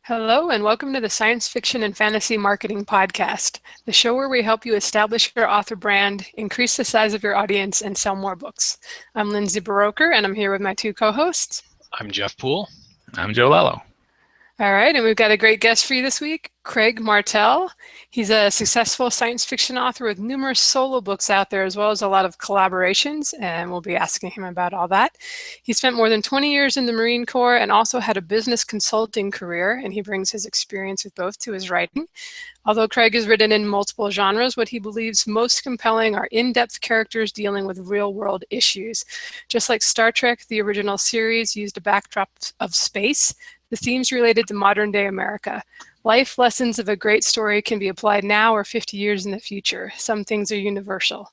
Hello, and welcome to the Science Fiction and Fantasy Marketing Podcast, the show where we help you establish your author brand, increase the size of your audience, and sell more books. I'm Lindsay Baroker, and I'm here with my two co-hosts. I'm Jeff Poole. I'm Joe Lello. All right, and we've got a great guest for you this week, Craig Martelle. He's a successful science fiction author with numerous solo books out there, as well as a lot of collaborations, and we'll be asking him about all that. He spent more than 20 years in the Marine Corps and also had a business consulting career, and he brings his experience with both to his writing. Although Craig has written in multiple genres, what he believes most compelling are in-depth characters dealing with real-world issues. Just like Star Trek, the original series used a backdrop of space, the themes related to modern-day America. Life lessons of a great story can be applied now or 50 years in the future. Some things are universal.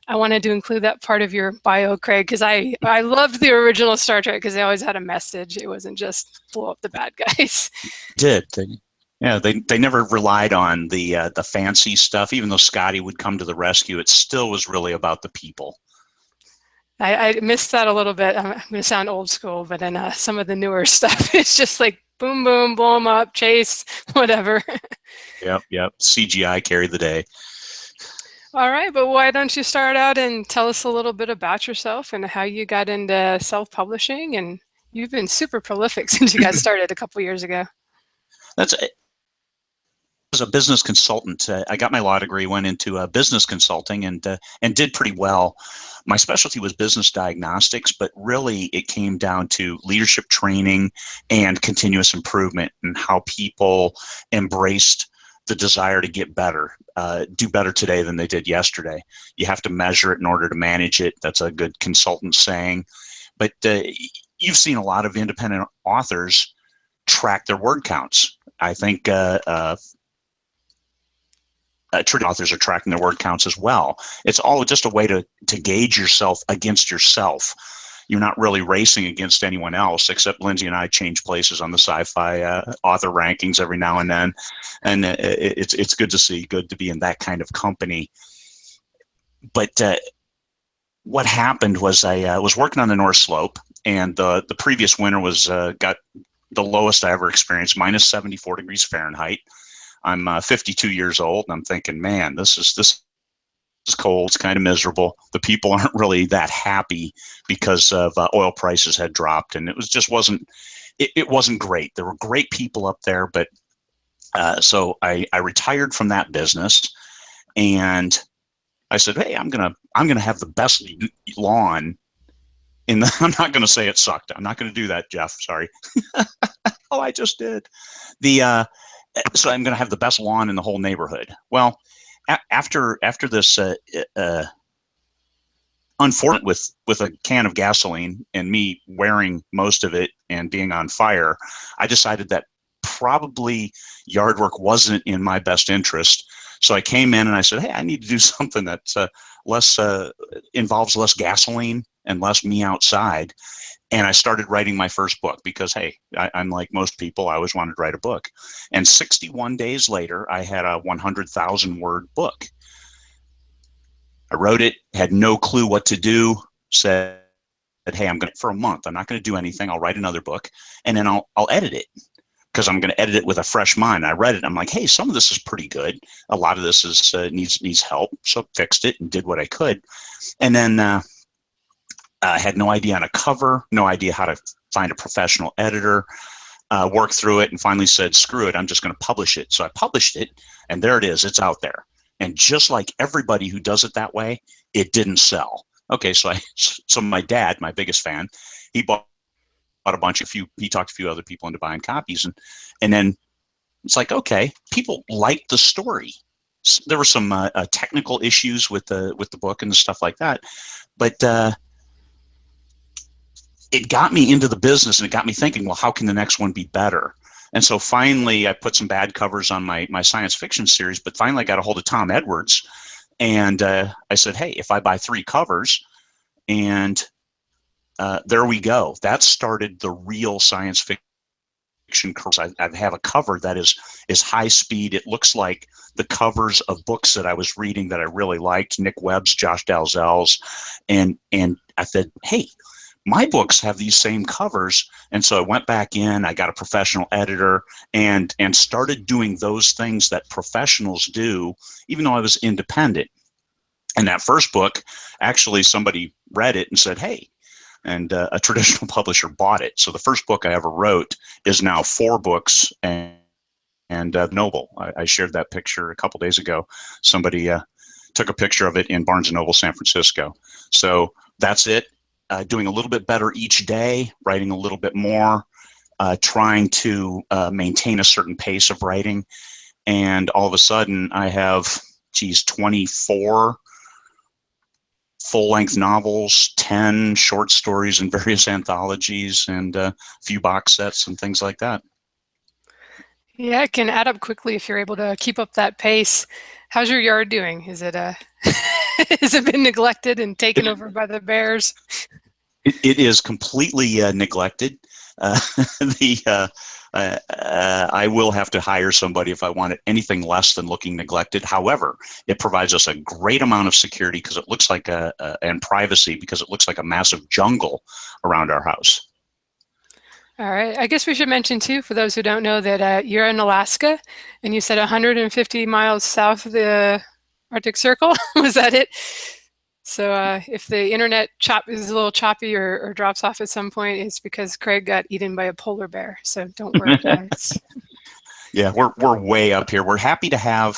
I wanted to include that part of your bio, Craig, because I loved the original Star Trek because they always had a message. It wasn't just blow up the bad guys. They never relied on the fancy stuff. Even though Scotty would come to the rescue, it still was really about the people. I missed that a little bit. I'm going to sound old school, but in some of the newer stuff, it's just like boom, boom, blow them up, chase, whatever. Yep. CGI carried the day. All right, but why don't you start out and tell us a little bit about yourself and how you got into self-publishing? And you've been super prolific since you got started a couple years ago. As a business consultant, I got my law degree, went into business consulting, and did pretty well. My specialty was business diagnostics, but really it came down to leadership training and continuous improvement and how people embraced the desire to get better, do better today than they did yesterday. You have to measure it in order to manage it. That's a good consultant saying. But you've seen a lot of independent authors track their word counts. I think traditional authors are tracking their word counts as well. It's all just a way to gauge yourself against yourself. You're not really racing against anyone else, except Lindsay and I change places on the sci-fi author rankings every now and then, and it's good to see, good to be in that kind of company. But what happened was I was working on the North Slope, and the previous winter was got the lowest I ever experienced, minus 74 degrees Fahrenheit. I'm 52 years old, and I'm thinking, man, this is cold. It's kind of miserable. The people aren't really that happy because of oil prices had dropped, and it wasn't great. There were great people up there, but so I retired from that business, and I said, hey, I'm gonna have the best lawn in the. I'm not gonna say it sucked. I'm not gonna do that, Jeff. Sorry. Oh, I just did. So I'm going to have the best lawn in the whole neighborhood. Well, after this unfortunate with a can of gasoline and me wearing most of it and being on fire, I decided that probably yard work wasn't in my best interest. So I came in and I said, hey, I need to do something that involves less gasoline and less me outside. And I started writing my first book because, hey, I'm like most people, I always wanted to write a book. And 61 days later, I had a 100,000 word book. I wrote it, had no clue what to do, said, hey, I'm going to, for a month, I'm not going to do anything. I'll write another book, and then I'll edit it because I'm going to edit it with a fresh mind. I read it. I'm like, hey, some of this is pretty good. A lot of this is needs help. So fixed it and did what I could. And then I had no idea on a cover, no idea how to find a professional editor, worked through it, and finally said, screw it, I'm just going to publish it. So I published it, and there it is. It's out there. And just like everybody who does it that way, it didn't sell. Okay, so my dad, my biggest fan, he bought he talked a few other people into buying copies. And then it's like, okay, people liked the story. There were some technical issues with the book and stuff like that. But it got me into the business, and it got me thinking, well, how can the next one be better? And so finally I put some bad covers on my science fiction series, but finally I got a hold of Tom Edwards, and I said, hey, if I buy 3 covers, and there we go. That started the real science fiction course. I have a cover that is high speed. It looks like the covers of books that I was reading that I really liked, Nick Webb's, Josh Dalzell's, and I said, hey, my books have these same covers. And so I went back in, I got a professional editor, and started doing those things that professionals do, even though I was independent. And that first book, actually somebody read it and said, hey, and a traditional publisher bought it. So the first book I ever wrote is now 4 books and Noble. I shared that picture a couple days ago. Somebody took a picture of it in Barnes & Noble, San Francisco. So that's it. Doing a little bit better each day, writing a little bit more, trying to maintain a certain pace of writing. And all of a sudden I have, 24 full-length novels, 10 short stories in various anthologies, and a few box sets and things like that. Yeah, it can add up quickly if you're able to keep up that pace. How's your yard doing? Is it has it been neglected and taken over by the bears? It is completely neglected. I will have to hire somebody if I want it anything less than looking neglected. However, it provides us a great amount of security because it looks like and privacy because it looks like a massive jungle around our house. All right. I guess we should mention, too, for those who don't know, that you're in Alaska, and you said 150 miles south of the Arctic Circle. Was that it? So if the internet is a little choppy or drops off at some point, it's because Craig got eaten by a polar bear. So don't worry, guys. Yeah, we're way up here. We're happy to have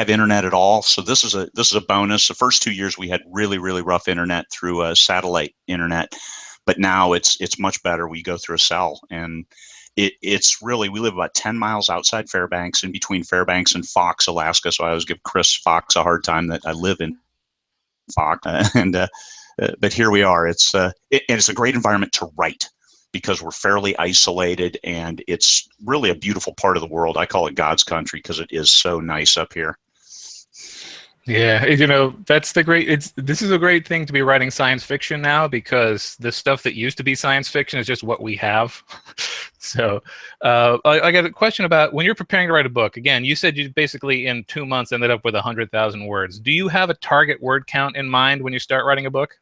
internet at all. So this is a bonus. The first 2 years we had really rough internet through satellite internet. But now it's much better. We go through a cell, and it's really, we live about 10 miles outside Fairbanks, in between Fairbanks and Fox, Alaska. So I always give Chris Fox a hard time that I live in Fox, but here we are. It's a great environment to write because we're fairly isolated, and it's really a beautiful part of the world. I call it God's country because it is so nice up here. Yeah, that's this is a great thing to be writing science fiction now, because the stuff that used to be science fiction is just what we have. So I got a question about when you're preparing to write a book. Again, you said you basically in 2 months ended up with 100,000 words. Do you have a target word count in mind when you start writing a book?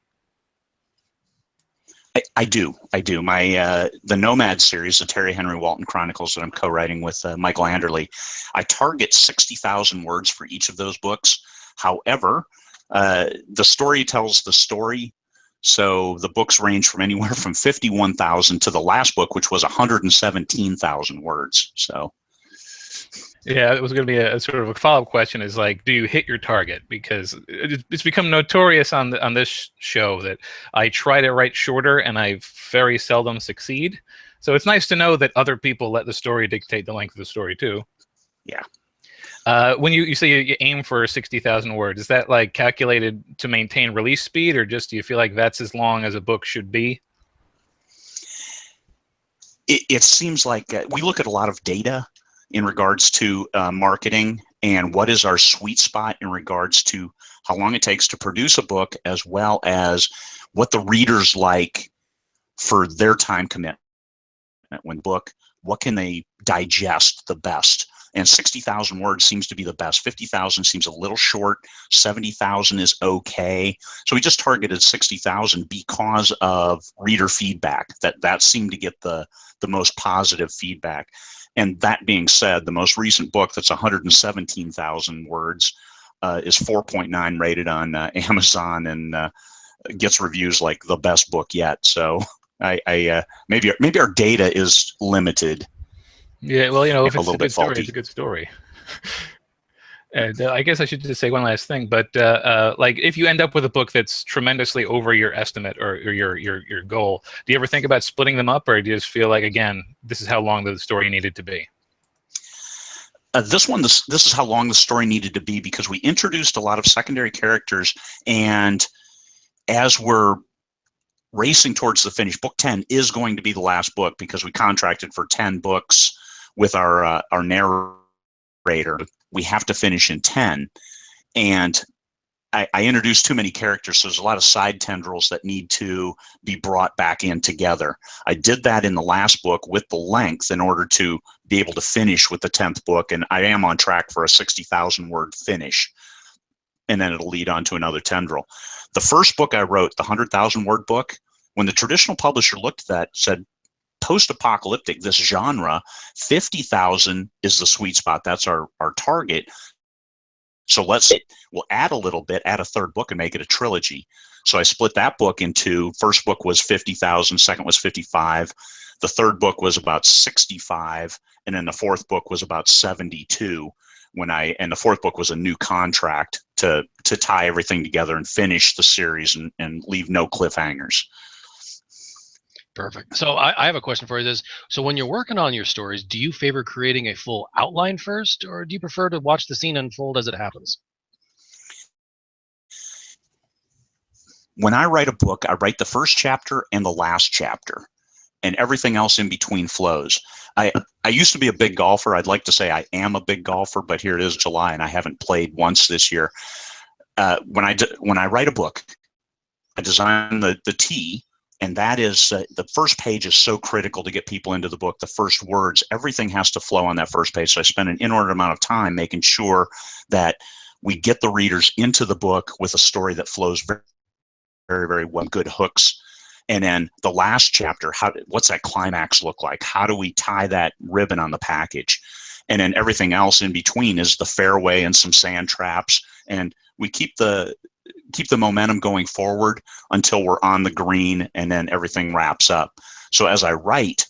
I do. My the Nomad series, the Terry Henry Walton Chronicles that I'm co-writing with Michael Anderle, I target 60,000 words for each of those books. However, the story tells the story, so the books range from anywhere from 51,000 to the last book, which was 117,000 words. So, yeah, it was going to be a sort of a follow-up question. Is like, do you hit your target? Because it's become notorious on this show that I try to write shorter, and I very seldom succeed. So it's nice to know that other people let the story dictate the length of the story too. Yeah. When you say you aim for 60,000 words, is that like calculated to maintain release speed, or just do you feel like that's as long as a book should be? It seems like we look at a lot of data in regards to marketing and what is our sweet spot in regards to how long it takes to produce a book, as well as what the readers like for their time commitment. When book, what can they digest the best? And 60,000 words seems to be the best. 50,000 seems a little short. 70,000 is okay. So we just targeted 60,000 because of reader feedback. That seemed to get the most positive feedback. And that being said, the most recent book that's 117,000 words is 4.9 rated on Amazon, and gets reviews like the best book yet. So maybe our data is limited. Yeah, well, if it's a a good story, it's a good story. And I guess I should just say one last thing, but like if you end up with a book that's tremendously over your estimate or your goal, do you ever think about splitting them up, or do you just feel like, again, this is how long the story needed to be? This is how long the story needed to be, because we introduced a lot of secondary characters, and as we're racing towards the finish, book 10 is going to be the last book because we contracted for 10 books with our narrator. We have to finish in 10, and I introduced too many characters, so there's a lot of side tendrils that need to be brought back in together. I did that in the last book with the length in order to be able to finish with the 10th book, and I am on track for a 60,000 word finish, and then it'll lead on to another tendril. The first book I wrote, the 100,000 word book, when the traditional publisher looked at that, said, post-apocalyptic, this genre, 50,000 is the sweet spot. That's our target. So we'll add a little bit, add a third book and make it a trilogy. So I split that book into, first book was 50,000, second was 55. The third book was about 65. And then the fourth book was about 72 and the fourth book was a new contract to tie everything together and finish the series and leave no cliffhangers. Perfect. So I have a question for you. So when you're working on your stories, do you favor creating a full outline first, or do you prefer to watch the scene unfold as it happens? When I write a book, I write the first chapter and the last chapter, and everything else in between flows. I used to be a big golfer. I'd like to say I am a big golfer, but here it is July, and I haven't played once this year. When I write a book, I design the tee. And that is, the first page is so critical to get people into the book. The first words, everything has to flow on that first page. So I spend an inordinate amount of time making sure that we get the readers into the book with a story that flows very, very, very well, good hooks. And then the last chapter, what's that climax look like? How do we tie that ribbon on the package? And then everything else in between is the fairway and some sand traps. And we keep the momentum going forward until we're on the green, and then everything wraps up. So as I write,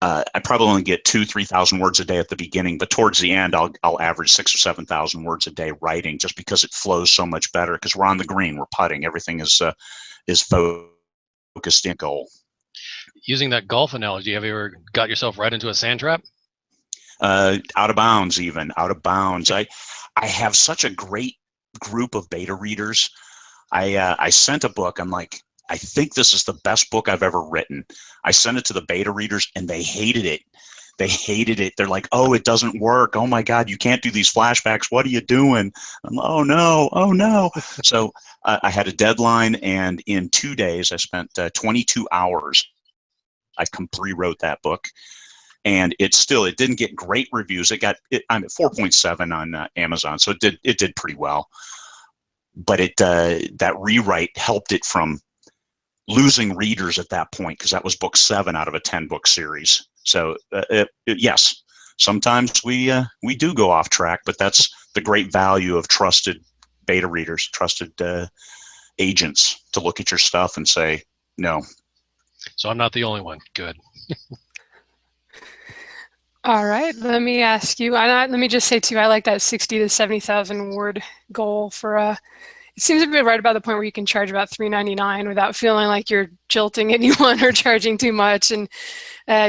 I probably only get 2,000-3,000 words a day at the beginning, but towards the end, I'll average 6,000 or 7,000 words a day writing, just because it flows so much better. Because we're on the green, we're putting, everything is focused in goal. Using that golf analogy, have you ever got yourself right into a sand trap? Out of bounds, even out of bounds. I have such a great group of beta readers. I sent a book. I'm like, I think this is the best book I've ever written. I sent it to the beta readers and they hated it. They're like, oh, it doesn't work. Oh my God, you can't do these flashbacks. What are you doing? Oh no. So I had a deadline, and in 2 days, I spent 22 hours. I rewrote that book. And it didn't get great reviews. I'm at 4.7 on Amazon, so it did pretty well. But that rewrite helped it from losing readers at that point, because that was book 7 out of a 10-book series. So yes, sometimes we do go off track, but that's the great value of trusted beta readers, trusted agents to look at your stuff and say no. So I'm not the only one. Good. All right, let me ask you, let me just say too, I like that 60 to 70,000 word goal for it seems to be right about the point where you can charge about $3.99 without feeling like you're jilting anyone or charging too much. And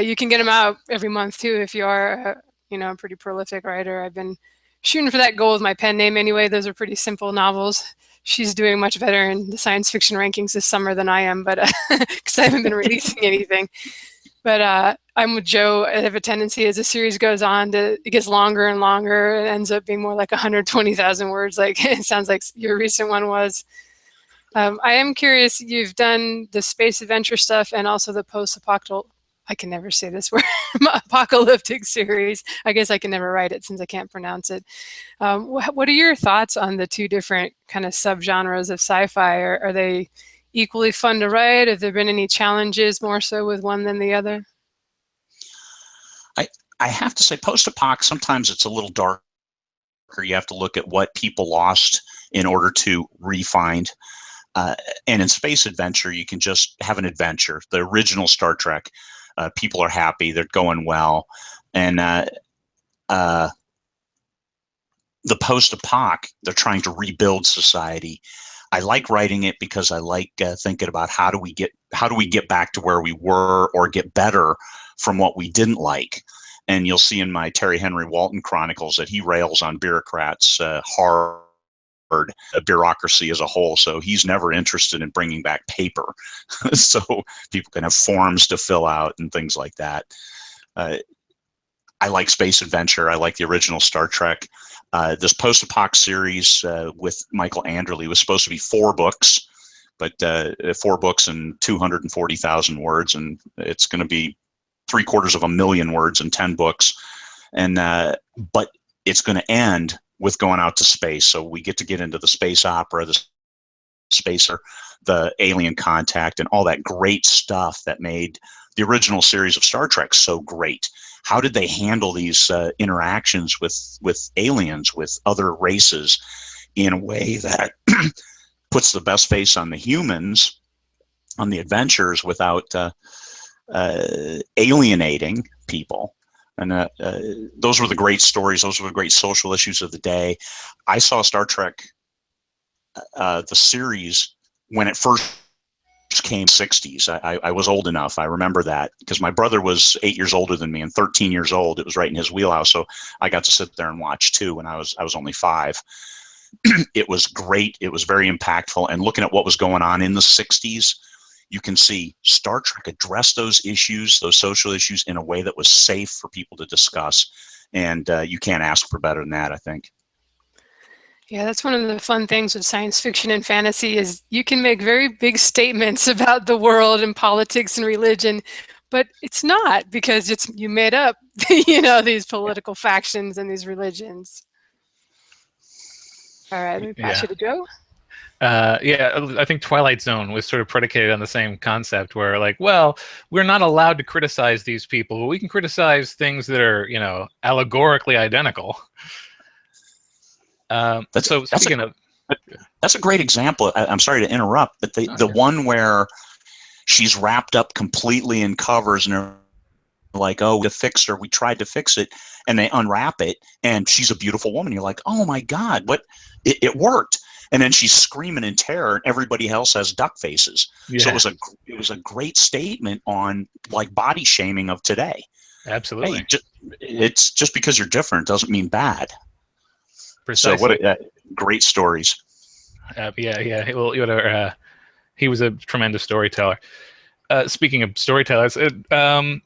you can get them out every month too if you are a pretty prolific writer. I've been shooting for that goal with my pen name anyway. Those are pretty simple novels. She's doing much better in the science fiction rankings this summer than I am, but because I haven't been releasing anything. But I'm with Joe. I have a tendency as the series goes on it gets longer and longer. It ends up being more like 120,000 words, like it sounds like your recent one was. I am curious, you've done the space adventure stuff and also the post-apocalyptic, I can never say this word, apocalyptic series. I guess I can never write it since I can't pronounce it. What are your thoughts on the two different kind of subgenres of sci-fi? Are they equally fun to write? Have there been any challenges more so with one than the other? I have to say, post-apoc, sometimes it's a little darker. You have to look at what people lost in order to re-find. And in space adventure, you can just have an adventure. The original Star Trek, people are happy, they're going well. And the post-apoc, they're trying to rebuild society. I like writing it because I like thinking about how do we get back to where we were, or get better from what we didn't like. And you'll see in my Terry Henry Walton Chronicles that he rails on bureaucrats hard, bureaucracy as a whole. So he's never interested in bringing back paper, so people can have forms to fill out and things like that. I like space adventure. I like the original Star Trek. This post-apoc series with Michael Anderle was supposed to be 4 books, but 4 books and 240,000 words, and it's going to be 750,000 words in 10 books. And but it's going to end with going out to space. So we get into the space opera, the Spacer, the alien contact, and all that great stuff that made the original series of Star Trek so great. How did they handle these interactions with aliens, with other races, in a way that puts the best face on the humans, on the adventures, without alienating people? And those were the great stories. Those were the great social issues of the day. I saw Star Trek, the series, when it first came, 60s. I was old enough. I remember that because my brother was 8 years older than me and 13 years old. It was right in his wheelhouse. So I got to sit there and watch too when I was only 5. It was great. It was very impactful. And looking at what was going on in the 60s, you can see Star Trek addressed those issues, those social issues, in a way that was safe for people to discuss. And you can't ask for better than that, I think. Yeah, that's one of the fun things with science fiction and fantasy is you can make very big statements about the world and politics and religion, but it's not, because you made up, these political factions and these religions. All right, let me pass you to Joe. Yeah, I think Twilight Zone was sort of predicated on the same concept where, like, well, we're not allowed to criticize these people, but we can criticize things that are, allegorically identical. That's a great example. I'm sorry to interrupt, but the one where she's wrapped up completely in covers and they're like, oh, we fixed her. We tried to fix it, and they unwrap it, and she's a beautiful woman. You're like, oh my God, what? It worked. And then she's screaming in terror, and everybody else has duck faces. Yeah. So it was a great statement on, like, body shaming of today. Absolutely. Hey, it's just because you're different doesn't mean bad. Precisely. So what great stories. Yeah. Well, he was a tremendous storyteller. Speaking of storytellers,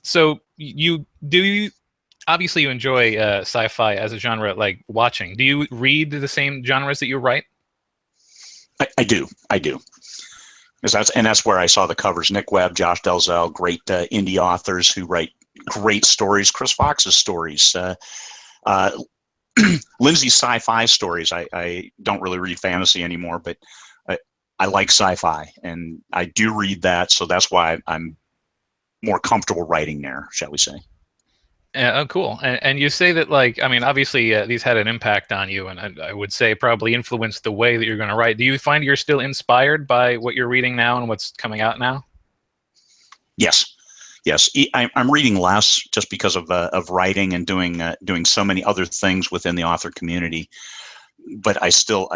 so you obviously you enjoy sci-fi as a genre, like watching. Do you read the same genres that you write? I do. That's where I saw the covers. Nick Webb, Josh Dalzell, great indie authors who write great stories. Chris Fox's stories. Lindsay's sci-fi stories. I don't really read fantasy anymore, but I like sci-fi, and I do read that, so that's why I'm more comfortable writing there, shall we say. Oh, cool. And you say that, like, I mean, obviously these had an impact on you, and I would say probably influenced the way that you're going to write. Do you find you're still inspired by what you're reading now and what's coming out now? Yes. I'm reading less just because of writing and doing so many other things within the author community. But I still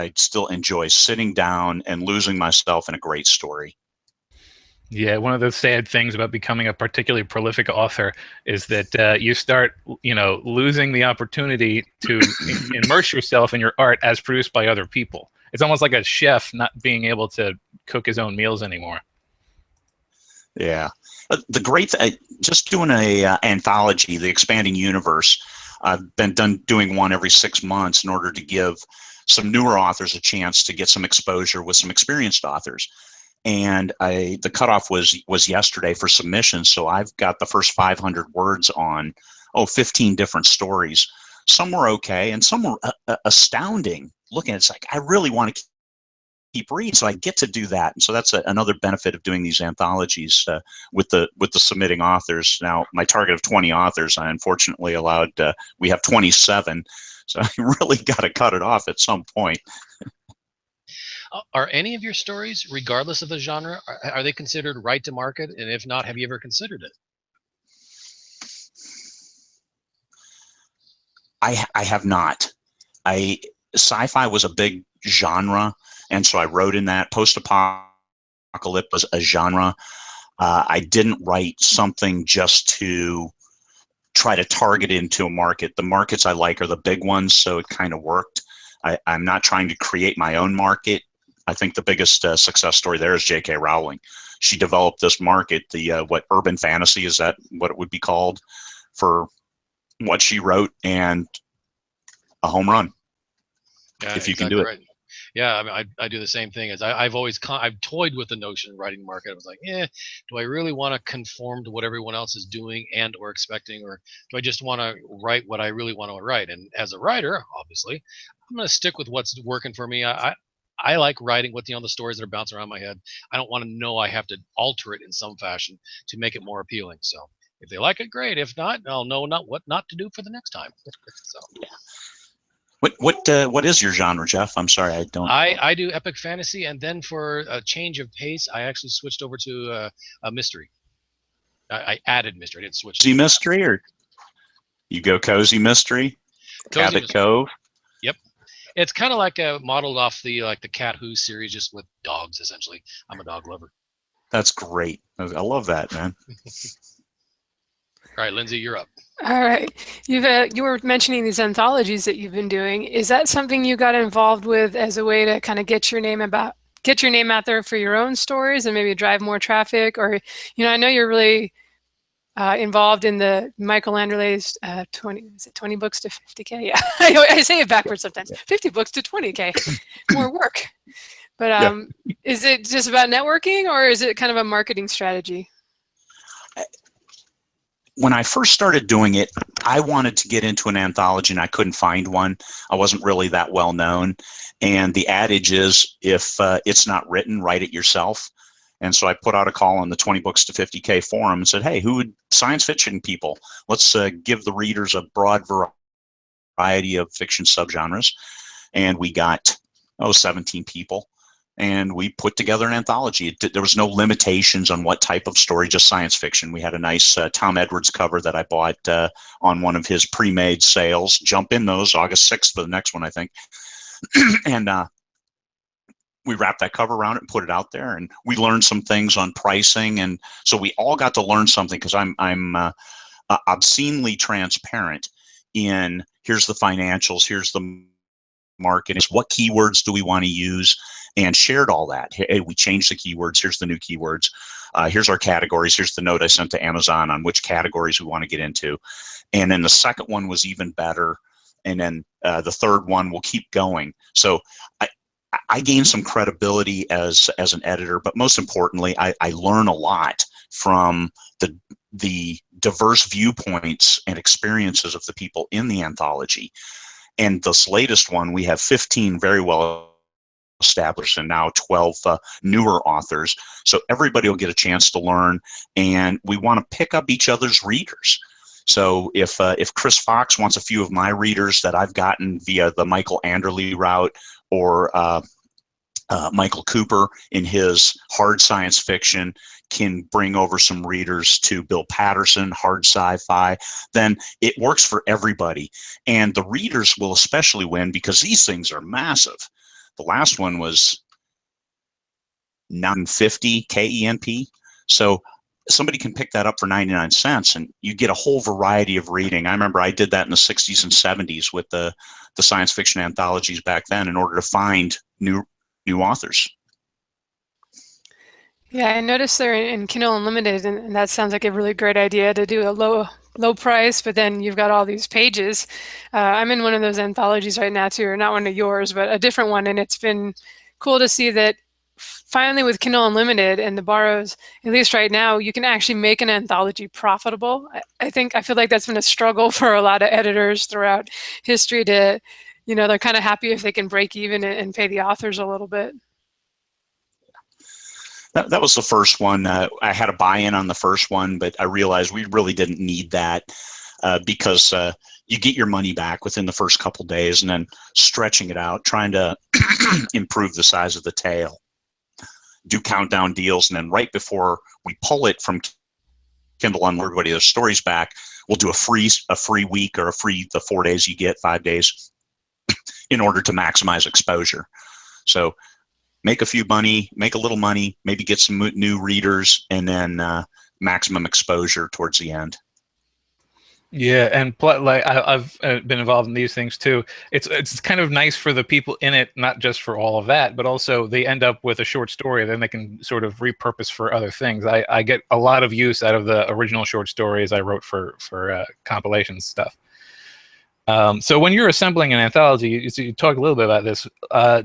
enjoy sitting down and losing myself in a great story. Yeah, one of the sad things about becoming a particularly prolific author is that you start, losing the opportunity to immerse yourself in your art as produced by other people. It's almost like a chef not being able to cook his own meals anymore. Yeah. The great just doing a anthology, the Expanding Universe. I've been doing one every 6 months in order to give some newer authors a chance to get some exposure with some experienced authors. And the cutoff was yesterday for submissions, so I've got the first 500 words on 15 different stories. Some were okay, and some were astounding. Looking at it's like I really want to keep reading, so I get to do that. And so that's another benefit of doing these anthologies with the submitting authors. Now, my target of 20 authors, I unfortunately allowed. We have 27, so I really got to cut it off at some point. Are any of your stories, regardless of the genre, are they considered right to market? And if not, have you ever considered it? I have not. Sci-fi was a big genre, and so I wrote in that. Post-apocalyptic was a genre. I didn't write something just to try to target into a market. The markets I like are the big ones, so it kind of worked. I'm not trying to create my own market. I think the biggest success story there is J.K. Rowling. She developed this market, what urban fantasy, is that what it would be called, for what she wrote, and a home run. Yeah, if you can do it. Right. Yeah, I mean, I do the same thing. I've always I've toyed with the notion of writing market. I was like, do I really want to conform to what everyone else is doing and or expecting, or do I just want to write what I really want to write? And as a writer, obviously, I'm going to stick with what's working for me. I like writing with the stories that are bouncing around my head. I don't want to know I have to alter it in some fashion to make it more appealing. So if they like it, great. If not, I'll know what not to do for the next time. So What is your genre, Jeff? I'm sorry, I don't. I do epic fantasy, and then for a change of pace, I actually switched over to a mystery. I added mystery. I didn't switch. Cozy mystery, or you go cozy mystery, Cozy Cabot mystery. Cove. Yep. It's kind of like modeled off the Cat Who series, just with dogs. Essentially, I'm a dog lover. That's great. I love that, man. All right, Lindsay, you're up. All right. You were mentioning these anthologies that you've been doing. Is that something you got involved with as a way to kind of get your name out there for your own stories and maybe drive more traffic? Or, I know you're really involved in the Michael Anderle's 20 books to 50K? Yeah, I say it backwards sometimes. 50 books to 20K, more work. But is it just about networking, or is it kind of a marketing strategy? When I first started doing it, I wanted to get into an anthology and I couldn't find one. I wasn't really that well known. And the adage is, if it's not written, write it yourself. And so I put out a call on the 20 books to 50K forum and said, hey, science fiction people, let's give the readers a broad variety of fiction subgenres. And we got, 17 people. And we put together an anthology. There was no limitations on what type of story, just science fiction. We had a nice Tom Edwards cover that I bought on one of his pre-made sales. Jump in those, August 6th for the next one, I think. And we wrapped that cover around it and put it out there. And we learned some things on pricing. And so we all got to learn something, because I'm obscenely transparent in, here's the financials, here's the market, is what keywords do we want to use, and shared all that. Hey, we changed the keywords, here's the new keywords, here's our categories, here's the note I sent to Amazon on which categories we want to get into. And then the second one was even better, and then the third one will keep going. So I gained some credibility as an editor, but most importantly, I learn a lot from the diverse viewpoints and experiences of the people in the anthology. And this latest one, we have 15 very well established and now 12 newer authors. So everybody will get a chance to learn, and we want to pick up each other's readers. So if Chris Fox wants a few of my readers that I've gotten via the Michael Anderle route, or Michael Cooper in his hard science fiction can bring over some readers to Bill Patterson, hard sci-fi, then it works for everybody. And the readers will especially win, because these things are massive. The last one was 950 KENP. So somebody can pick that up for 99 cents and you get a whole variety of reading. I remember I did that in the 60s and 70s with the science fiction anthologies back then in order to find new authors. Yeah, I noticed they're in Kindle Unlimited, and that sounds like a really great idea to do a low price, but then you've got all these pages. I'm in one of those anthologies right now too, or not one of yours, but a different one, and it's been cool to see that finally with Kindle Unlimited and the borrows, at least right now, you can actually make an anthology profitable. I feel like that's been a struggle for a lot of editors throughout history to, they're kind of happy if they can break even and pay the authors a little bit. That was the first one. I had a buy-in on the first one, but I realized we really didn't need that because you get your money back within the first couple days, and then stretching it out, trying to improve the size of the tail, do countdown deals, and then right before we pull it from Kindle Unlimited, everybody their stories back, we'll do a free week, or the 4 days you get, 5 days, in order to maximize exposure. So make a little money, maybe get some new readers, and then maximum exposure towards the end. Yeah, and like I've been involved in these things too. It's kind of nice for the people in it, not just for all of that, but also they end up with a short story, then they can sort of repurpose for other things. I get a lot of use out of the original short stories I wrote for compilations stuff. So when you're assembling an anthology, you talk a little bit about this.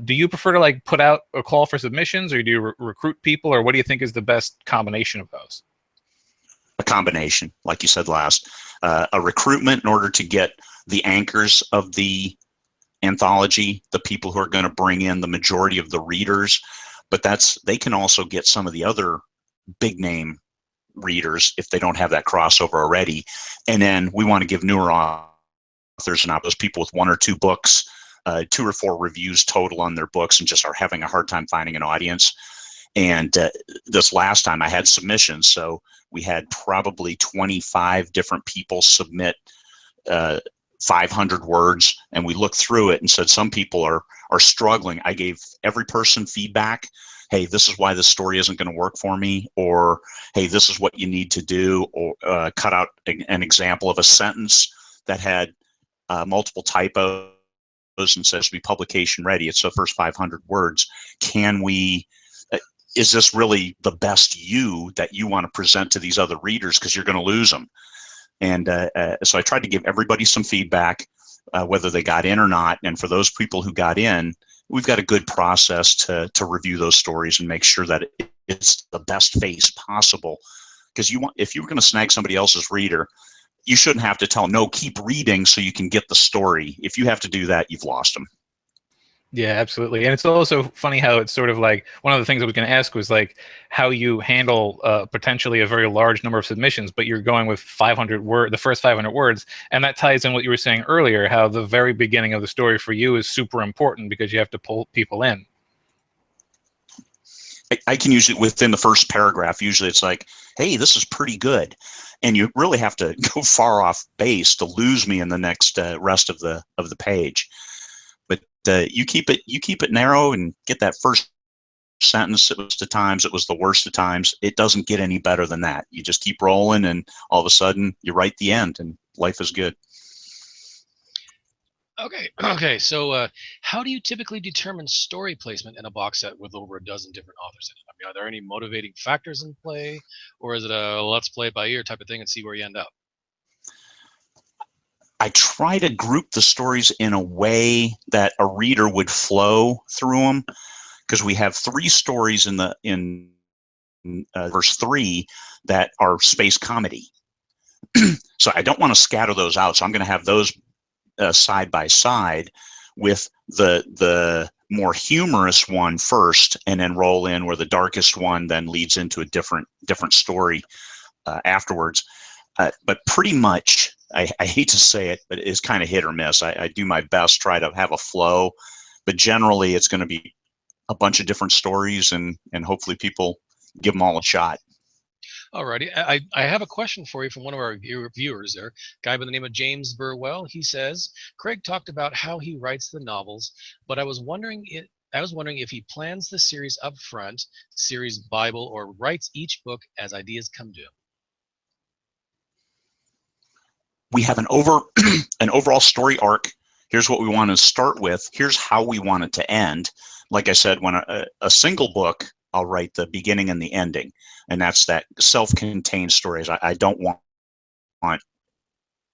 Do you prefer to put out a call for submissions, or do you recruit people, or what do you think is the best combination of those? A combination, like you said last. A recruitment in order to get the anchors of the Anthology, the people who are going to bring in the majority of the readers, but they can also get some of the other big name readers if they don't have that crossover already. And then we want to give newer authors and those people with 1 or 2 books, 2 or 4 reviews total on their books, and just are having a hard time finding an audience. And this last time I had submissions, so we had probably 25 different people submit 500 words, and we looked through it and said some people are struggling. I gave every person feedback. Hey, this is why this story isn't going to work for me, or hey, this is what you need to do, or cut out an example of a sentence that had multiple typos and says to be publication ready. It's the first 500 words. Can we? Is this really the best you that you want to present to these other readers? Because you're going to lose them. And so I tried to give everybody some feedback, whether they got in or not. And for those people who got in, we've got a good process to review those stories and make sure that it's the best face possible. Because if you were going to snag somebody else's reader, you shouldn't have to tell them, no, keep reading so you can get the story. If you have to do that, you've lost them. Yeah, absolutely. And it's also funny how it's sort of like one of the things I was going to ask was like how you handle potentially a very large number of submissions, but you're going with 500 the first 500 words. And that ties in what you were saying earlier, how the very beginning of the story for you is super important because you have to pull people in. I can usually, within the first paragraph, usually it's like, hey, this is pretty good. And you really have to go far off base to lose me in the next rest of the page. But you keep it narrow and get that first sentence. It was the worst of times. It doesn't get any better than that. You just keep rolling, and all of a sudden you write the end, and life is good. Okay. So, how do you typically determine story placement in a box set with over a dozen different authors in it? I mean, are there any motivating factors in play, or is it a let's play it by ear type of thing and see where you end up? I try to group the stories in a way that a reader would flow through them, because we have 3 stories in verse 3 that are space comedy. So I don't want to scatter those out. So I'm going to have those side by side with the more humorous one first, and then roll in where the darkest one then leads into a different story afterwards. But pretty much, I hate to say it, but it's kind of hit or miss. I do my best, try to have a flow, but generally it's going to be a bunch of different stories, and hopefully people give them all a shot. Alrighty, I have a question for you from one of our viewers there, a guy by the name of James Burwell. He says, Craig talked about how he writes the novels, but I was wondering if he plans the series up front, series Bible, or writes each book as ideas come to him. We have an overall story arc. Here's what we want to start with. Here's how we want it to end. Like I said, when a single book, I'll write the beginning and the ending, and that's that self-contained stories. I don't want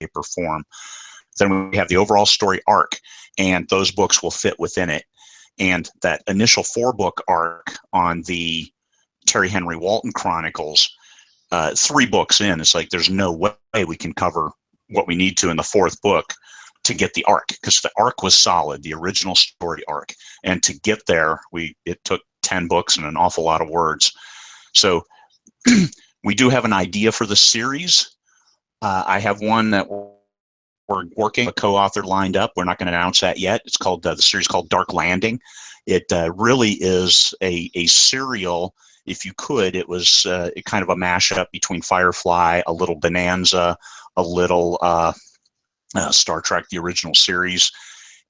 paper form. Then we have the overall story arc, and those books will fit within it. And that initial 4-book arc on the Terry Henry Walton Chronicles, 3 books in, it's like there's no way we can cover what we need to in the 4th book to get the arc, because the arc was solid, the original story arc. And to get there, it took 10 books and an awful lot of words. So we do have an idea for the series. I have one that we're working, a co-author lined up. We're not going to announce that yet. It's called the series called Dark Landing. It really is a serial. If you could, it was kind of a mashup between Firefly, a little Bonanza, a little Star Trek, the original series.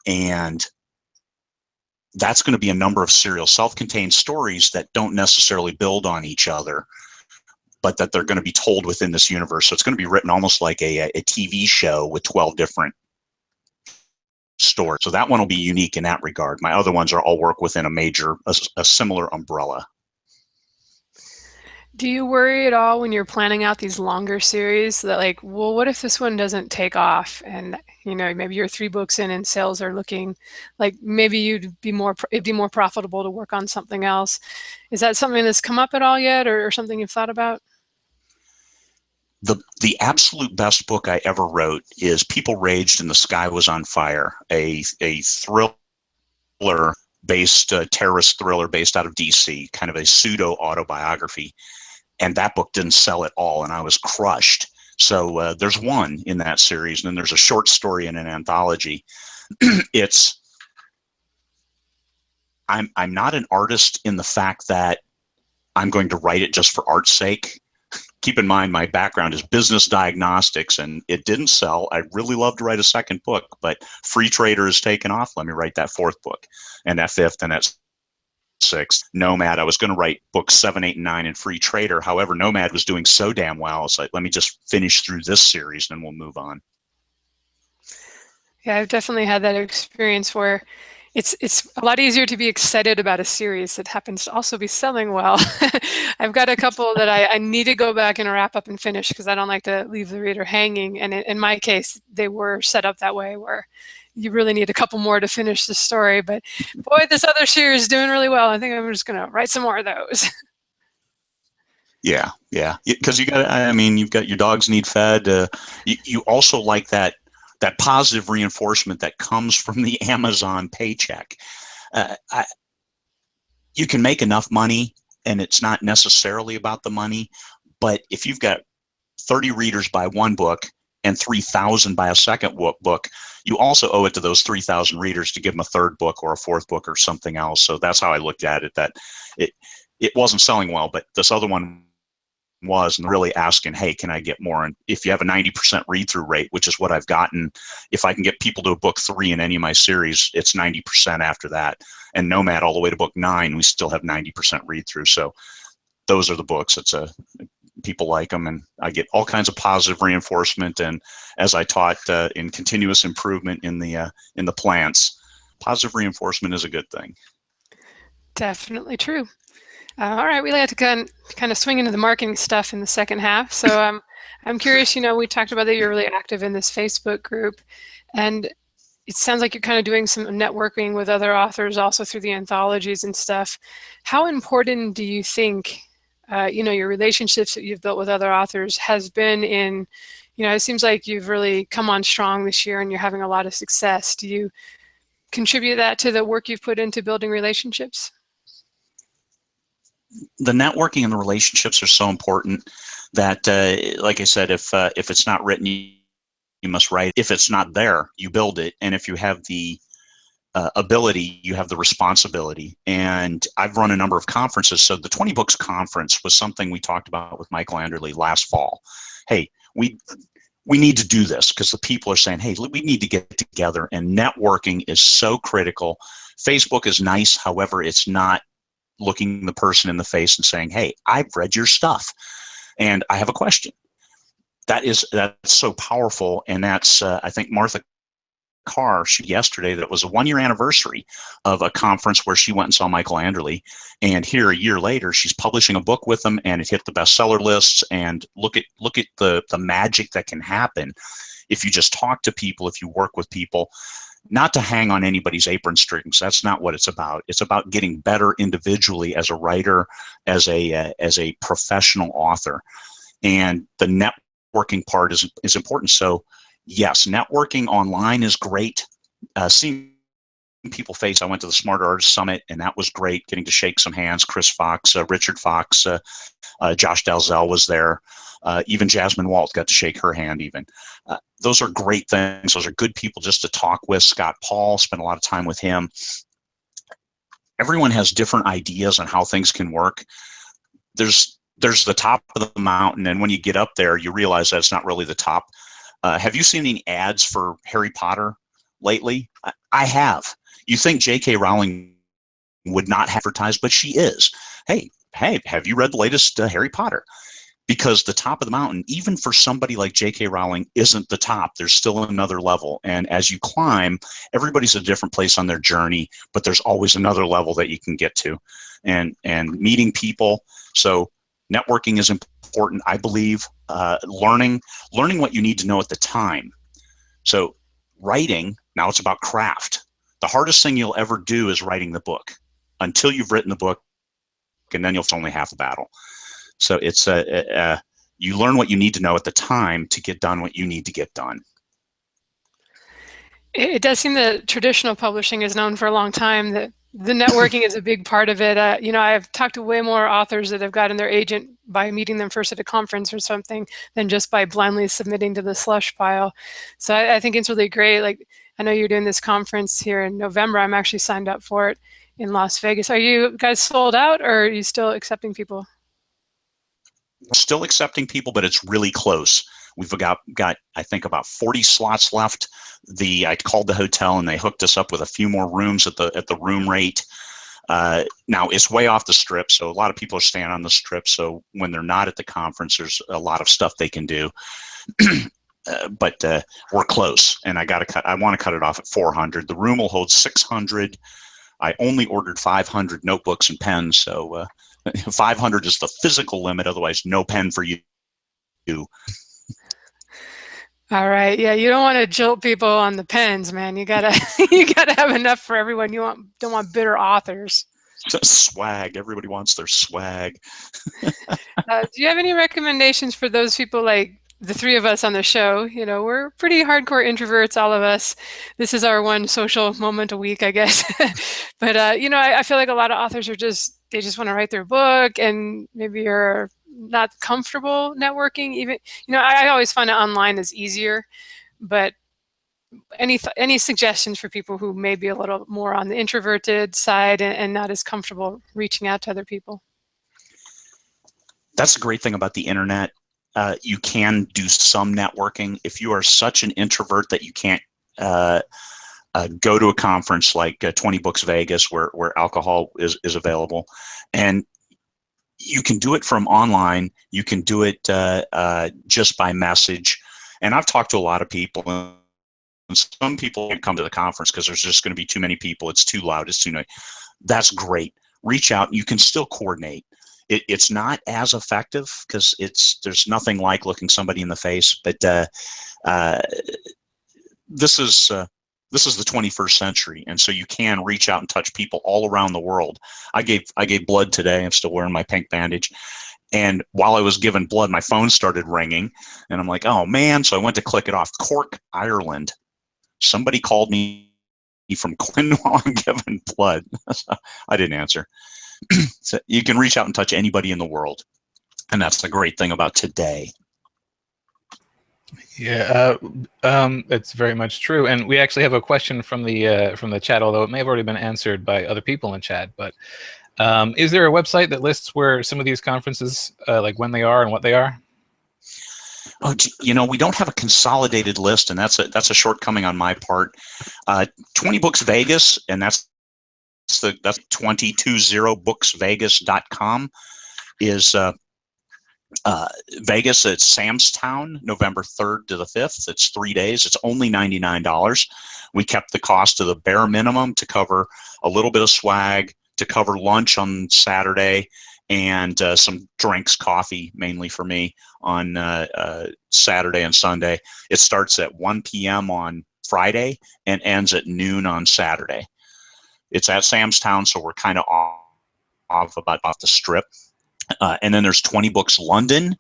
And that's going to be a number of serial self-contained stories that don't necessarily build on each other, but that they're going to be told within this universe. So it's going to be written almost like a TV show with 12 different stories. So that one will be unique in that regard. My other ones are all work within a similar umbrella. Do you worry at all when you're planning out these longer series that, like, well, what if this one doesn't take off, and maybe you're 3 books in and sales are looking like maybe it'd be more profitable to work on something else? Is that something that's come up at all yet, or something you've thought about? The absolute best book I ever wrote is People Raged and the Sky Was on Fire, a thriller based terrorist thriller based out of DC, kind of a pseudo autobiography. And that book didn't sell at all, and I was crushed. So there's one in that series, and then there's a short story in an anthology. I'm not an artist in the fact that I'm going to write it just for art's sake. Keep in mind, my background is business diagnostics, and it didn't sell. I really love to write a second book, but Free Trader has taken off. Let me write that fourth book, and that fifth, and that sixth. Nomad, I was going to write books 7, 8, and 9 in Free Trader. However, Nomad was doing so damn well, it's like, let me just finish through this series, and then we'll move on. Yeah, I've definitely had that experience where it's a lot easier to be excited about a series that happens to also be selling well. I've got a couple that I need to go back and wrap up and finish because I don't like to leave the reader hanging. And in my case, they were set up that way where you really need a couple more to finish the story. But boy, this other series is doing really well. I think I'm just going to write some more of those. Yeah, because you've got your dogs need fed. You also like that positive reinforcement that comes from the Amazon paycheck. You can make enough money, and it's not necessarily about the money, but if you've got 30 readers buy one book and 3,000 buy a second book, you also owe it to those 3,000 readers to give them a third book or a fourth book or something else. So that's how I looked at it, that it wasn't selling well, but this other one was, and really asking, hey, can I get more? And if you have a 90% read-through rate, which is what I've gotten, if I can get people to book 3 in any of my series, it's 90% after that. And Nomad all the way to book 9, we still have 90% read-through. So those are the books. People like them, and I get all kinds of positive reinforcement. And as I taught in continuous improvement in the plants, positive reinforcement is a good thing. Definitely true. All right, we like to kind of swing into the marketing stuff in the second half. So I'm curious, we talked about that you're really active in this Facebook group, and it sounds like you're kind of doing some networking with other authors also through the anthologies and stuff. How important do you think, your relationships that you've built with other authors has been in, it seems like you've really come on strong this year and you're having a lot of success. Do you contribute that to the work you've put into building relationships? The networking and the relationships are so important that, like I said, if it's not written, you must write. If it's not there, you build it. And if you have the ability, you have the responsibility. And I've run a number of conferences. So the 20 Books conference was something we talked about with Michael Anderle last fall. Hey, we need to do this because the people are saying, hey, we need to get together. And networking is so critical. Facebook is nice. However, it's not looking the person in the face and saying, hey, I've read your stuff and I have a question. That's so powerful. And that's, I think Martha Carr, yesterday, that was a 1-year anniversary of a conference where she went and saw Michael Anderle. And here a year later, she's publishing a book with him and it hit the bestseller lists. And look at the magic that can happen if you just talk to people, if you work with people. Not to hang on anybody's apron strings. That's not what it's about. It's about getting better individually as a writer, as a professional author. And the networking part is important. So yes, networking online is great. Seeing people face. I went to the Smarter Artist Summit, and that was great, getting to shake some hands. Chris Fox, Richard Fox, Josh Dalzell was there. Even Jasmine Walt got to shake her hand even. Those are great things. Those are good people just to talk with. Scott Paul, spent a lot of time with him. Everyone has different ideas on how things can work. There's the top of the mountain, and when you get up there, you realize that it's not really the top. Have you seen any ads for Harry Potter lately? I have. You think J.K. Rowling would not advertise, but she is. Hey, have you read the latest Harry Potter? Because the top of the mountain, even for somebody like J.K. Rowling, isn't the top. There's still another level. And as you climb, everybody's at a different place on their journey, but there's always another level that you can get to. And meeting people. So networking is important, I believe. Learning what you need to know at the time. So writing, now it's about craft. The hardest thing you'll ever do is writing the book until you've written the book, and then you'll only half the battle. So it's you learn what you need to know at the time to get done what you need to get done. It does seem that traditional publishing is known for a long time that the networking is a big part of it. You know, I've talked to way more authors that have gotten their agent by meeting them first at a conference or something than just by blindly submitting to the slush pile. So I think it's really great. Like, I know you're doing this conference here in November. I'm actually signed up for it in Las Vegas. Are you guys sold out, or are you still accepting people? Still accepting people, but it's really close. We've got I think about 40 slots left. I called the hotel and they hooked us up with a few more rooms at the room rate. Now it's way off the strip, so a lot of people are staying on the strip. So when they're not at the conference, there's a lot of stuff they can do. But we're close, and I want to cut it off at 400. The room will hold 600. I only ordered 500 notebooks and pens, so 500 is the physical limit. Otherwise, no pen for you. All right, yeah, you don't want to jilt people on the pens, man. You gotta you gotta have enough for everyone. Don't want bitter authors. Swag. Everybody wants their swag. Do you have any recommendations for those people like the three of us on the show? You know, we're pretty hardcore introverts, all of us. This is our one social moment a week, I guess. But you know, I feel like a lot of authors they just want to write their book, and maybe you're not comfortable networking. Even, you know, I always find it online is easier. But any suggestions for people who may be a little more on the introverted side and not as comfortable reaching out to other people? That's a great thing about the internet. You can do some networking. If you are such an introvert that you can't go to a conference like 20 Books Vegas, where alcohol is available, and you can do it from online. You can do it just by message. And I've talked to a lot of people, and some people can't come to the conference because there's just going to be too many people. It's too loud. It's too noisy. That's great. Reach out. You can still coordinate. It's not as effective because there's nothing like looking somebody in the face. But this is the 21st century, and so you can reach out and touch people all around the world. I gave blood today. I'm still wearing my pink bandage. And while I was giving blood, my phone started ringing, and I'm like, oh man! So I went to click it off. Cork, Ireland. Somebody called me from Cork while I'm giving blood. I didn't answer. So you can reach out and touch anybody in the world, and that's the great thing about today. Yeah, that's very much true. And we actually have a question from the chat, although it may have already been answered by other people in chat. But is there a website that lists where some of these conferences, like when they are and what they are? Oh, you know, we don't have a consolidated list, and that's a shortcoming on my part. 20 Books Vegas, and that's 20BooksVegas.com is Vegas. It's Sam's Town, November 3rd to the 5th. It's 3 days. It's only $99. We kept the cost to the bare minimum to cover a little bit of swag, to cover lunch on Saturday, and some drinks, coffee, mainly for me, on Saturday and Sunday. It starts at 1 p.m. on Friday and ends at noon on Saturday. It's at Sam's Town, so we're kind of off the strip. And then there's 20 Books London,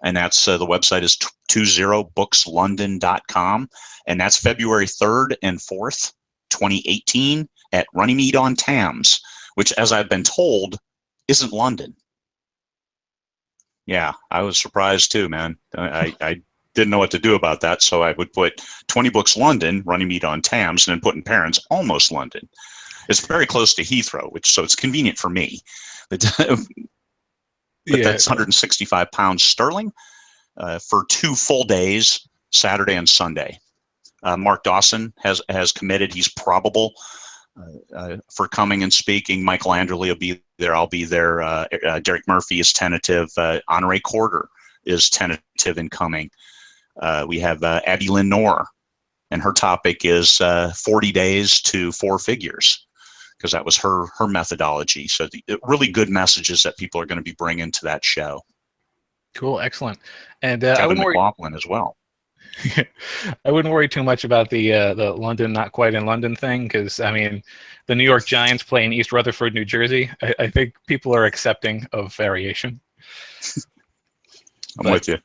and that's the website is 20BooksLondon.com, and that's February 3rd and 4th, 2018, at Runnymede-on-Thames, which, as I've been told, isn't London. Yeah, I was surprised too, man. I didn't know what to do about that, so I would put 20 Books London, Runnymede-on-Thames, and then put in parents, almost London. It's very close to Heathrow, so it's convenient for me. But that's 165 pounds sterling for 2 full days, Saturday and Sunday. Mark Dawson has committed. He's probable for coming and speaking. Michael Anderley will be there. I'll be there. Derek Murphy is tentative. Honore Corder is tentative in coming. We have Abby Lynn Noor, and her topic is 40 days to 4 figures, because that was her methodology. So really good messages that people are going to be bringing to that show. Cool, excellent. And Kevin McLaughlin as well. I wouldn't worry too much about the London, not quite in London thing, because I mean, the New York Giants play in East Rutherford, New Jersey. I think people are accepting of variation. I'm with you.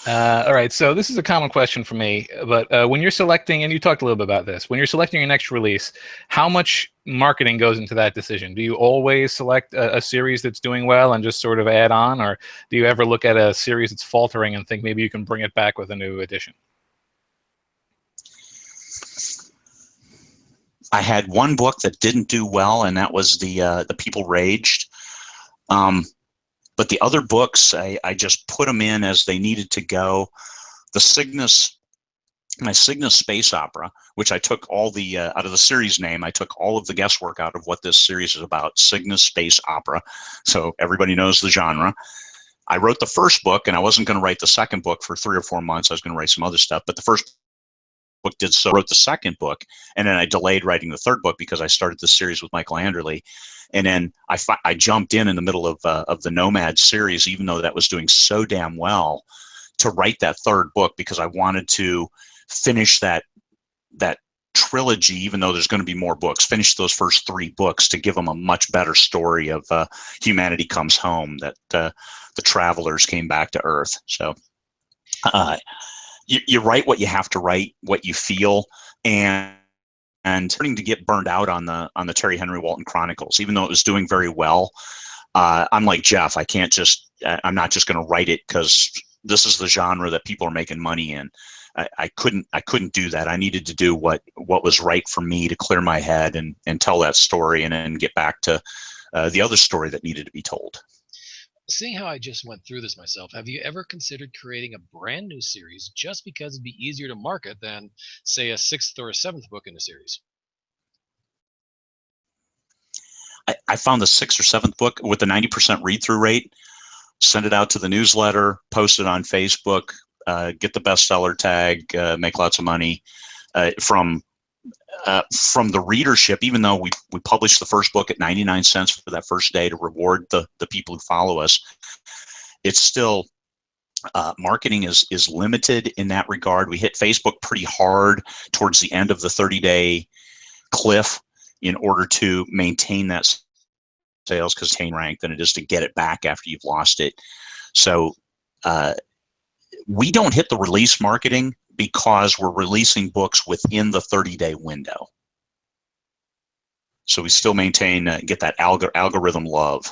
All right, so this is a common question for me, but when you're selecting, and you talked a little bit about this, when you're selecting your next release, how much marketing goes into that decision? Do you always select a series that's doing well and just sort of add on, or do you ever look at a series that's faltering and think maybe you can bring it back with a new edition? I had one book that didn't do well, and that was the People Raged. But the other books, I just put them in as they needed to go. My Cygnus space opera, which I took all the out of the series name, I took all of the guesswork out of what this series is about. Cygnus space opera, so everybody knows the genre. I wrote the first book, and I wasn't going to write the second book for 3 or 4 months. I was going to write some other stuff, but the first book did so. I wrote the second book, and then I delayed writing the third book because I started the series with Michael Anderle. And then I jumped in the middle of the Nomad series, even though that was doing so damn well, to write that third book because I wanted to finish that trilogy, even though there's going to be more books, finish those first 3 books to give them a much better story of humanity comes home, that the travelers came back to Earth. So you write what you have to write, what you feel, and starting to get burned out on the Terry Henry Walton Chronicles, even though it was doing very well. I'm like Jeff. I'm not just going to write it because this is the genre that people are making money in. I couldn't do that. I needed to do what was right for me to clear my head and tell that story, and then get back to the other story that needed to be told. Seeing how I just went through this myself, have you ever considered creating a brand new series just because it'd be easier to market than, say, a 6th or a 7th book in a series? I found the 6th or 7th book with the 90% read-through rate, send it out to the newsletter, post it on Facebook, get the bestseller tag, make lots of money from the readership. Even though we published the first book at 99 cents for that first day to reward the people who follow us, it's still marketing is limited in that regard. We hit Facebook pretty hard towards the end of the 30-day cliff in order to maintain that sales, because it's rank than it is to get it back after you've lost it. So we don't hit the release marketing because we're releasing books within the 30-day window. So we still maintain, get that algorithm love.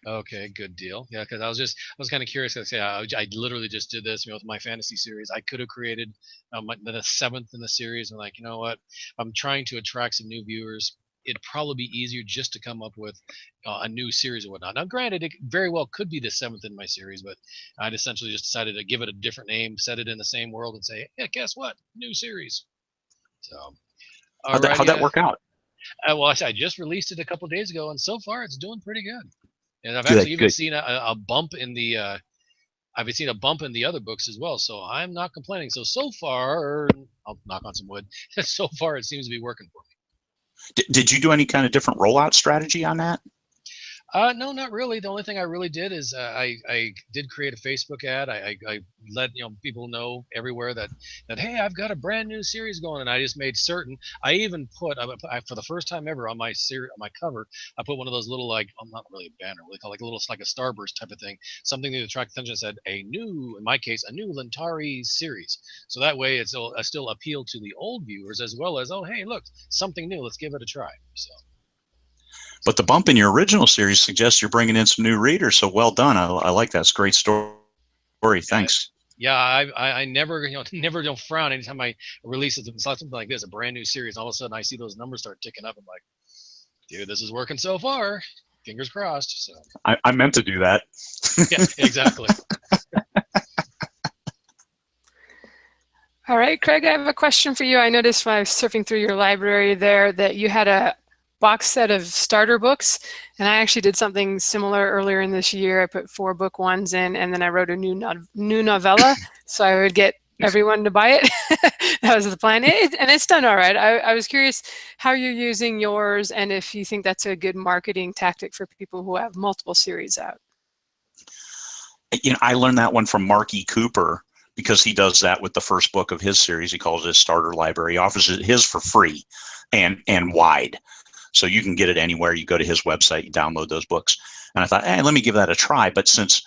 Okay, good deal. Yeah, because I was kind of curious. Cause, yeah, I literally just did this, with my fantasy series. I could have created the 7th in the series, and like, you know what? I'm trying to attract some new viewers. It'd probably be easier just to come up with a new series or whatnot. Now, granted, it very well could be the 7th in my series, but I'd essentially just decided to give it a different name, set it in the same world, and say, yeah, guess what? New series. So, how'd that work out? Well, I just released it a couple of days ago, and so far it's doing pretty good. And I've actually even seen a bump in the I've seen a bump in the other books as well. So I'm not complaining. So far, I'll knock on some wood. So far, it seems to be working for me. Did you do any kind of different rollout strategy on that? No, not really. The only thing I really did is I did create a Facebook ad. I let people know everywhere that hey, I've got a brand new series going, and I just made certain. I even put for the first time ever on my series, on my cover, I put one of those little, like, not really a banner, what they call, like a little, like a starburst type of thing, something to attract attention. Said in my case, a new Lantari series. So that way it's still appeal to the old viewers as well as, oh hey, look, something new. Let's give it a try. So. But the bump in your original series suggests you're bringing in some new readers. So well done. I like that. It's a great story. Thanks. Yeah, I never never frown anytime I release something like this, a brand new series. All of a sudden, I see those numbers start ticking up. I'm like, dude, this is working so far. Fingers crossed. So I meant to do that. Yeah, exactly. All right, Craig, I have a question for you. I noticed when I was surfing through your library there that you had a box set of starter books, and I actually did something similar earlier in this year. I put 4 book ones in, and then I wrote a new novella so I would get everyone to buy it. That was the plan, and it's done all right. I was curious how you're using yours, and if you think that's a good marketing tactic for people who have multiple series out. I learned that one from Mark E. Cooper, because he does that with the first book of his series. He calls it his starter library. He offers his for free and wide. So you can get it anywhere. You go to his website, you download those books. And I thought, hey, let me give that a try. But since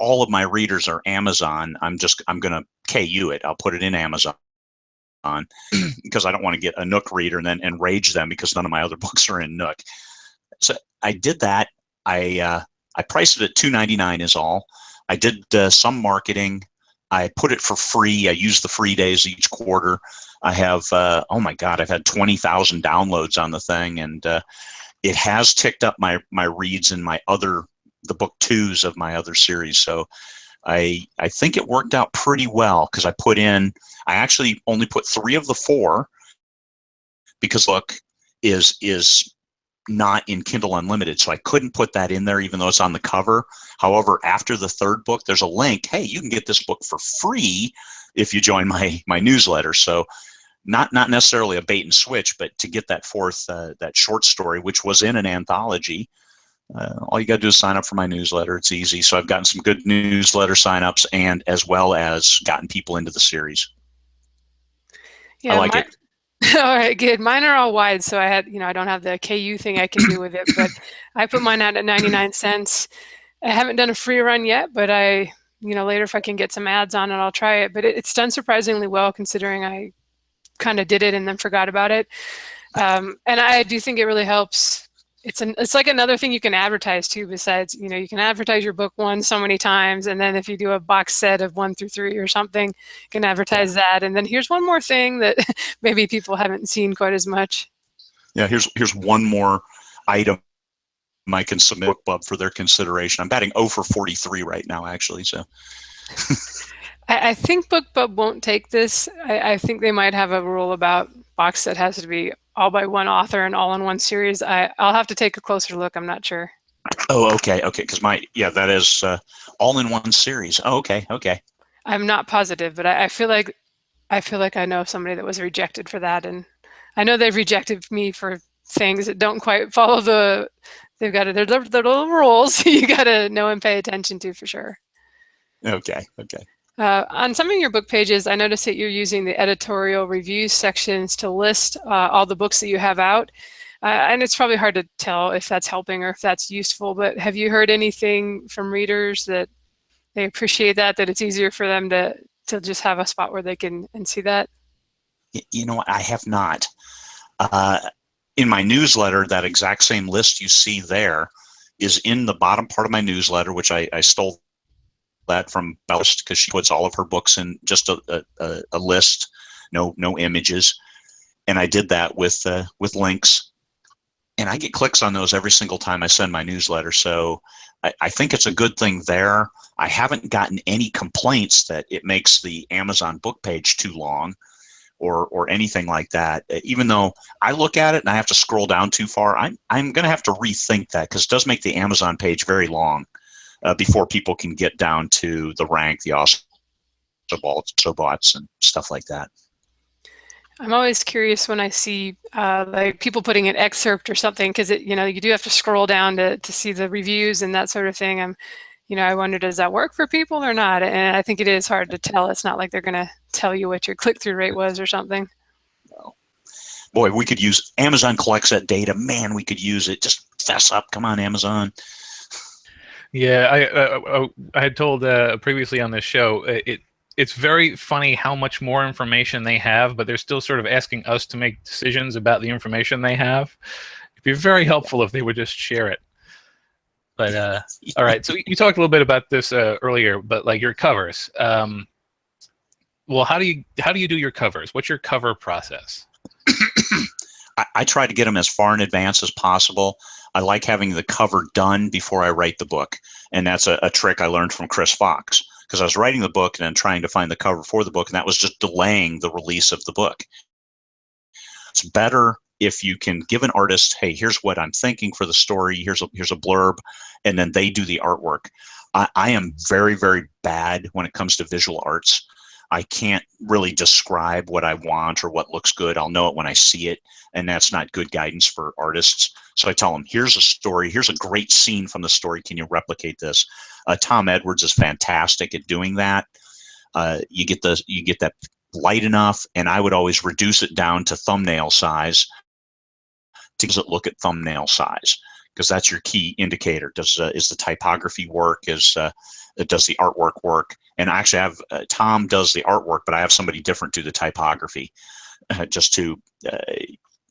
all of my readers are Amazon, I'm going to KU it. I'll put it in Amazon because I don't want to get a Nook reader and then enrage them because none of my other books are in Nook. So I did that. I priced it at $2.99 is all. I did some marketing. I put it for free. I use the free days each quarter. I have, oh my God, I've had 20,000 downloads on the thing, and it has ticked up my reads in the book twos of my other series. So I think it worked out pretty well because I actually only put 3 of the 4 because the book is not in Kindle Unlimited, so I couldn't put that in there even though it's on the cover. However, after the 3rd book, there's a link. Hey, you can get this book for free if you join my newsletter. So not necessarily a bait and switch, but to get that 4th, that short story, which was in an anthology, all you got to do is sign up for my newsletter. It's easy. So I've gotten some good newsletter signups and as well as gotten people into the series. Yeah, I like it. All right, good. Mine are all wide, so I don't have the KU thing I can do with it, but I put mine out at 99 cents. I haven't done a free run yet, but later if I can get some ads on it, I'll try it. But it's done surprisingly well considering I kind of did it and then forgot about it. And I do think it really helps. It's like another thing you can advertise too, besides, you can advertise your book so many times, and then if you do a box set of 1 through 3 or something, you can advertise that. And then here's one more thing that maybe people haven't seen quite as much. Yeah, here's one more item I can submit to BookBub for their consideration. I'm batting 0 for 43 right now, actually. So I think BookBub won't take this. I think they might have a rule about box set has to be all by one author and all in one series. I'll have to take a closer look. I'm not sure. Oh, okay. Because that is all in one series. Oh, okay. I'm not positive, but I feel like I know somebody that was rejected for that, and I know they've rejected me for things that don't quite follow they've got their little rules you got to know and pay attention to for sure. Okay. On some of your book pages, I noticed that you're using the editorial reviews sections to list all the books that you have out. And it's probably hard to tell if that's helping or if that's useful, but have you heard anything from readers that they appreciate that it's easier for them to just have a spot where they can see that? You know what? I have not. In my newsletter, that exact same list you see there is in the bottom part of my newsletter, which I stole that from Bellis because she puts all of her books in just a list, no images, and I did that with links, and I get clicks on those every single time I send my newsletter. So I think it's a good thing there. I haven't gotten any complaints that it makes the Amazon book page too long or anything like that. Even though I look at it and I have to scroll down too far, I'm going to have to rethink that because it does make the Amazon page very long. Before people can get down to the rank, the Autobots and stuff like that. I'm always curious when I see like people putting an excerpt or something, because you do have to scroll down to see the reviews and that sort of thing. I wonder, does that work for people or not? And I think it is hard to tell. It's not like they're going to tell you what your click-through rate was or something. No. Boy, we could use Amazon collects that data. Man, we could use it. Just fess up. Come on, Amazon. Yeah, I had told previously on this show, it's very funny how much more information they have, but they're still sort of asking us to make decisions about the information they have. It'd be very helpful if they would just share it. But all right, so you talked a little bit about this earlier, but like your covers. Well, how do you do your covers? What's your cover process? I try to get them as far in advance as possible. I like having the cover done before I write the book. And that's a trick I learned from Chris Fox, because I was writing the book and then trying to find the cover for the book, and that was just delaying the release of the book. It's better if you can give an artist, hey, here's what I'm thinking for the story, here's a blurb, and then they do the artwork. I am very, very bad when it comes to visual arts. I can't really describe what I want or what looks good. I'll know it when I see it, and that's not good guidance for artists. So I tell them, here's a story, here's a great scene from the story. Can you replicate this? Tom Edwards is fantastic at doing that. You get that light enough, and I would always reduce it down to thumbnail size to look at thumbnail size, because that's your key indicator. Is the typography work? Does the artwork work? And I actually have Tom does the artwork, but I have somebody different do the typography, just to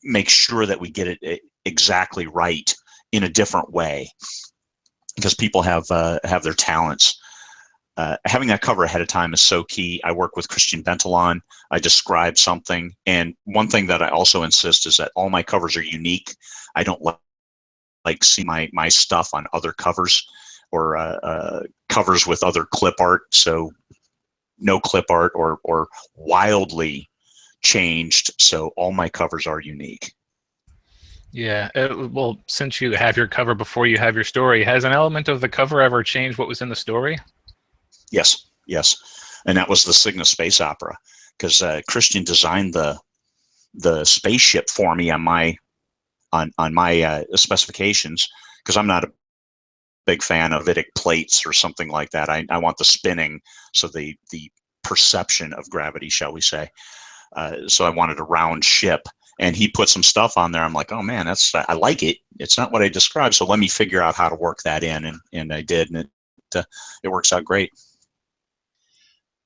make sure that we get it exactly right in a different way, because people have their talents. Having that cover ahead of time is so key. I work with Christian Bentalon. I describe something, and one thing that I also insist is that all my covers are unique. I don't like see my stuff on other covers or covers with other clip art. So no clip art or wildly changed. So all my covers are unique. Yeah. Well, since you have your cover before you have your story, has an element of the cover ever changed what was in the story? Yes. And that was the Cygnus Space Opera, because Christian designed the spaceship for me on my specifications, because I'm not a big fan of Vitic plates or something like that. I want the spinning, so the perception of gravity, shall we say. So I wanted a round ship, and he put some stuff on there. I'm like, oh man, I like it. It's not what I described, so let me figure out how to work that in, and I did, and it works out great.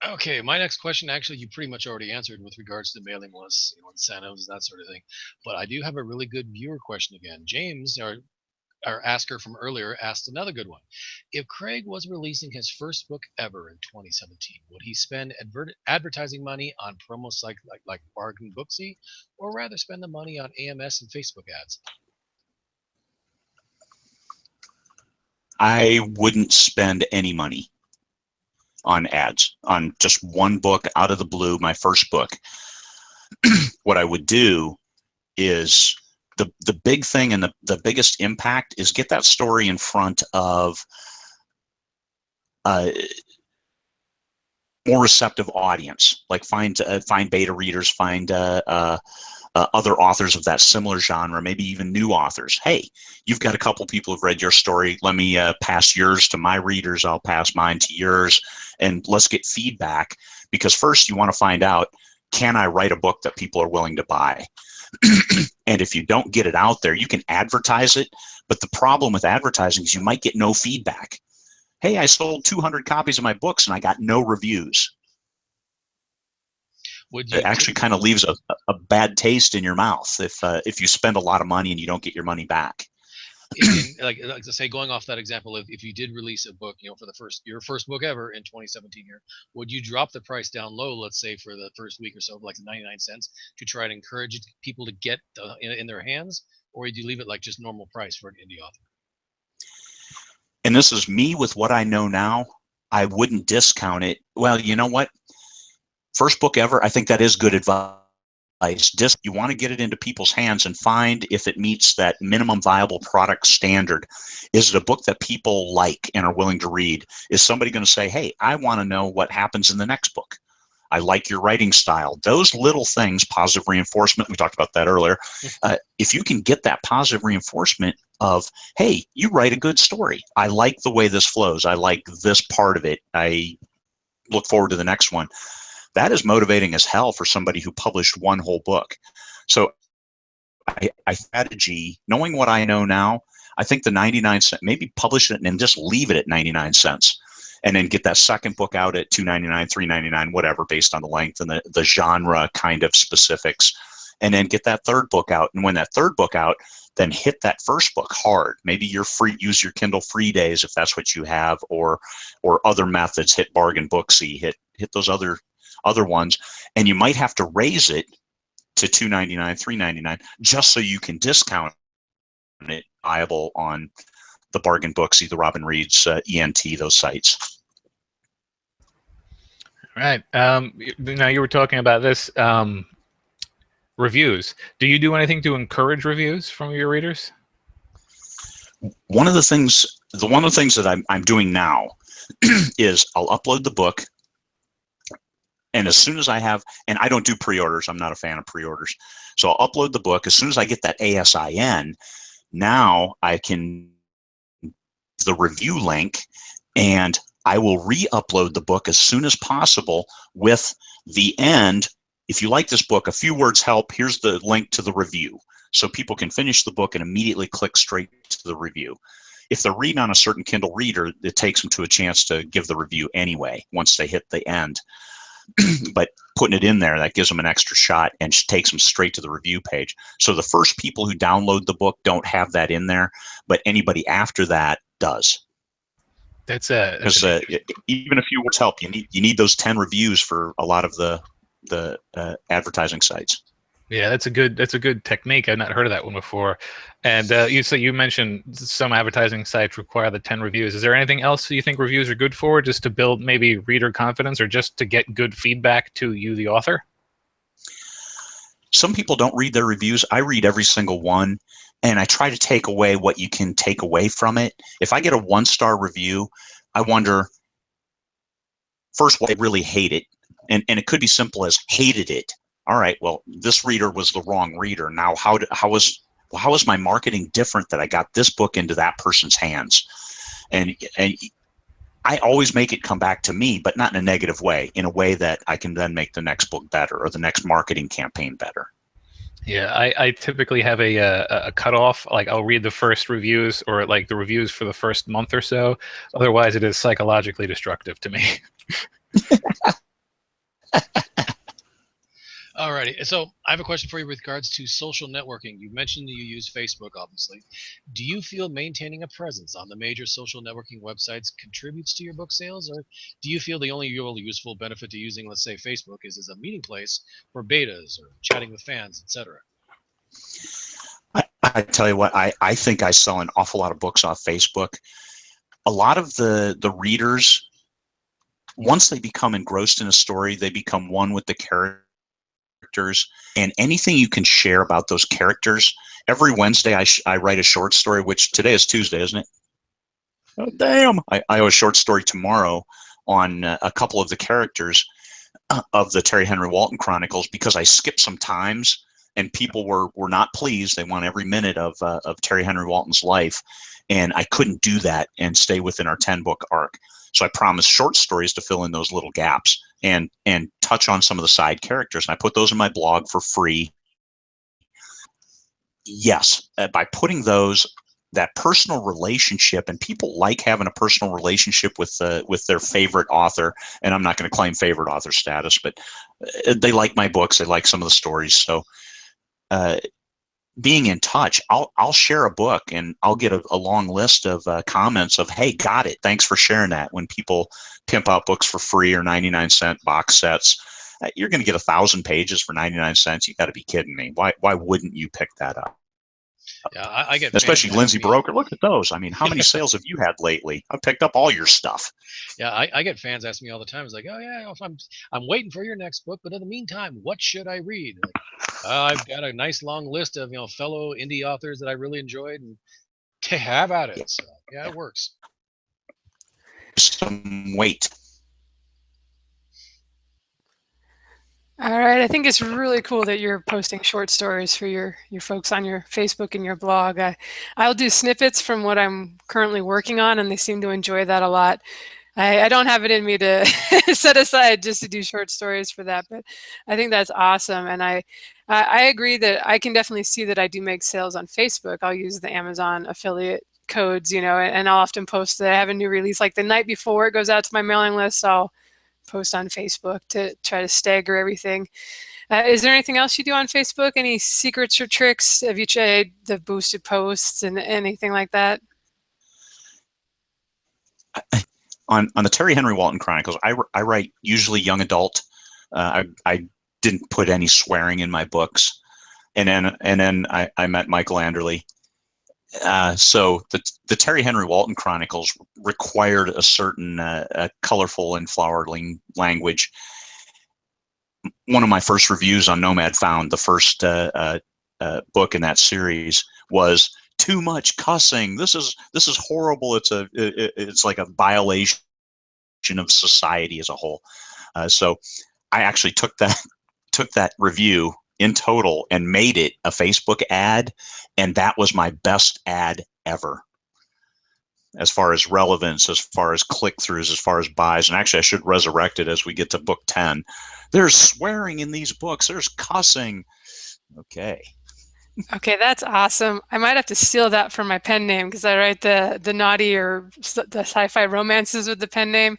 Okay, my next question, actually, you pretty much already answered with regards to mailing lists, incentives, that sort of thing. But I do have a really good viewer question again. James, our asker from earlier, asked another good one. If Craig was releasing his first book ever in 2017, would he spend advertising money on promo sites like Bargain Booksy, or rather spend the money on AMS and Facebook ads? I wouldn't spend any money on ads on just one book out of the blue, my first book. What I would do is the big thing, and the biggest impact is get that story in front of more receptive audience. Like find beta readers, find other authors of that similar genre, maybe even new authors. Hey, you've got a couple people who've read your story. Let me pass yours to my readers. I'll pass mine to yours, and let's get feedback. Because first you want to find out, can I write a book that people are willing to buy? And if you don't get it out there, you can advertise it. But the problem with advertising is you might get no feedback. Hey, I sold 200 copies of my books and I got no reviews. It actually kind of leaves a bad taste in your mouth if you spend a lot of money and you don't get your money back. Like to say, going off that example, if you did release a book, for your first book ever in 2017 here, would you drop the price down low, let's say for the first week or so, like 99 cents, to try to encourage people to get in their hands, or would you leave it like just normal price for an indie author? And this is me with what I know now. I wouldn't discount it. Well, you know what? First book ever, I think that is good advice. You want to get it into people's hands and find if it meets that minimum viable product standard. Is it a book that people like and are willing to read? Is somebody going to say, hey, I want to know what happens in the next book? I like your writing style. Those little things, positive reinforcement, we talked about that earlier. If you can get that positive reinforcement of, hey, you write a good story. I like the way this flows. I like this part of it. I look forward to the next one. That is motivating as hell for somebody who published one whole book. So I strategy, knowing what I know now, I think the 99 cents, maybe publish it and just leave it at 99 cents. And then get that second book out at $2.99, $3.99, whatever, based on the length and the genre kind of specifics. And then get that third book out. And when that third book out, then hit that first book hard. Maybe you're free, use your Kindle free days if that's what you have, or other methods. Hit Bargain Booksy, hit those other ones, and you might have to raise it to $2.99, $3.99, just so you can discount it viable on the Bargain Booksy, the Robin Reed's, ENT, those sites. All right. Now you were talking about this reviews. Do you do anything to encourage reviews from your readers? One of the things that I'm doing now is I'll upload the book. And as soon as I have, and I don't do pre-orders, I'm not a fan of pre-orders. So I'll upload the book. As soon as I get that ASIN, now I can the review link, and I will re-upload the book as soon as possible with the end. If you like this book, a few words help. Here's the link to the review. so people can finish the book and immediately click straight to the review. If they're reading on a certain Kindle reader, it takes them to a chance to give the review anyway once they hit the end. But putting it in there, that gives them an extra shot and takes them straight to the review page. So the first people who download the book don't have that in there, but anybody after that does. That's even if you want help, you need those 10 reviews for a lot of the advertising sites. Yeah, that's a good technique. I've not heard of that one before. And you mentioned some advertising sites require the 10 reviews. Is there anything else you think reviews are good for, just to build maybe reader confidence, or just to get good feedback to you, the author? Some people don't read their reviews. I read every single one, and I try to take away what you can take away from it. If I get a 1-star review, I wonder, first, why they really hate it. And it could be simple as hated it. All right, well, this reader was the wrong reader. Now, how was my marketing different that I got this book into that person's hands? And I always make it come back to me, but not in a negative way, in a way that I can then make the next book better or the next marketing campaign better. Yeah, I typically have a cutoff. Like, I'll read the first reviews, or like the reviews for the first month or so. Otherwise, it is psychologically destructive to me. Alrighty, so I have a question for you with regards to social networking. You mentioned you use Facebook, obviously. Do you feel maintaining a presence on the major social networking websites contributes to your book sales, or do you feel the only real useful benefit to using, let's say, Facebook is as a meeting place for betas or chatting with fans, etc.? I tell you what, I think I sell an awful lot of books off Facebook. A lot of the readers, once they become engrossed in a story, they become one with the characters, and anything you can share about those characters. Every Wednesday I write a short story, which today is Tuesday, isn't it? Oh, damn. I have a short story tomorrow on a couple of the characters of the Terry Henry Walton Chronicles, because I skipped some times and people were not pleased. They want every minute of Terry Henry Walton's life, and I couldn't do that and stay within our 10-book arc. So I promised short stories to fill in those little gaps and touch on some of the side characters. And I put those in my blog for free. Yes, by putting those, that personal relationship, and people like having a personal relationship with their favorite author. And I'm not going to claim favorite author status, but they like my books. They like some of the stories. So being in touch, I'll share a book and I'll get a long list of comments of, hey, got it, thanks for sharing that. When people pimp out books for free or 99-cent box sets, you're going to get 1,000 pages for 99 cents. You got to be kidding me. Why wouldn't you pick that up? Yeah, I get especially fans Lindsay asking me- Broker. Look at those. I mean, how many sales have you had lately? I've picked up all your stuff. Yeah, I get fans asking me all the time. It's like, oh yeah, if I'm waiting for your next book, but in the meantime, what should I read? Like, I've got a nice long list of fellow indie authors that I really enjoyed, and have at it. So yeah, it works. Some weight. All right, I think it's really cool that you're posting short stories for your folks on your Facebook and your blog. I'll do snippets from what I'm currently working on, and they seem to enjoy that a lot. I don't have it in me to set aside just to do short stories for that, but I think that's awesome. And I agree that I can definitely see that I do make sales on Facebook. I'll use the Amazon affiliate codes, and I'll often post that I have a new release like the night before it goes out to my mailing list. I'll post on Facebook to try to stagger everything. Is there anything else you do on Facebook? Any secrets or tricks? Have you tried the boosted posts and anything like that? On the Terry Henry Walton Chronicles, I write usually young adult. I didn't put any swearing in my books, and then I met Michael Anderle. So the Terry Henry Walton Chronicles required a certain colorful and flowering language. One of my first reviews on Nomad Found, the first book in that series, was too much cussing. This is horrible. It's like a violation of society as a whole. So I actually took that review in total and made it a Facebook ad, and that was my best ad ever, as far as relevance, as far as click-throughs, as far as buys. And actually I should resurrect it as we get to book 10. There's swearing in these books, there's cussing. Okay, Okay, that's awesome. I might have to steal that for my pen name because I write the naughty or the sci-fi romances with the pen name.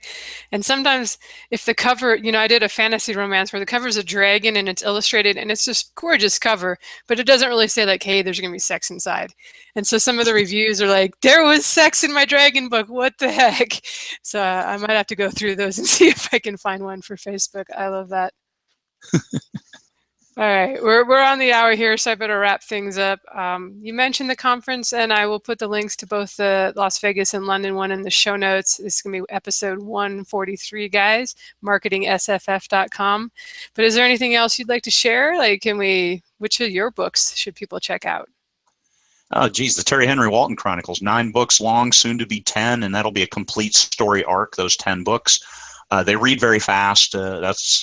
And sometimes if the cover, I did a fantasy romance where the cover is a dragon and it's illustrated and it's just gorgeous cover, but it doesn't really say like, hey, there's going to be sex inside. And so some of the reviews are like, there was sex in my dragon book. What the heck? So I might have to go through those and see if I can find one for Facebook. I love that. All right, we're on the hour here, so I better wrap things up. You mentioned the conference, and I will put the links to both the Las Vegas and London one in the show notes. This is going to be episode 143, guys, marketingsff.com. But is there anything else you'd like to share? Like, which of your books should people check out? Oh, geez, the Terry Henry Walton Chronicles, 9 books long, soon to be 10, and that'll be a complete story arc, those 10 books. They read very fast. That's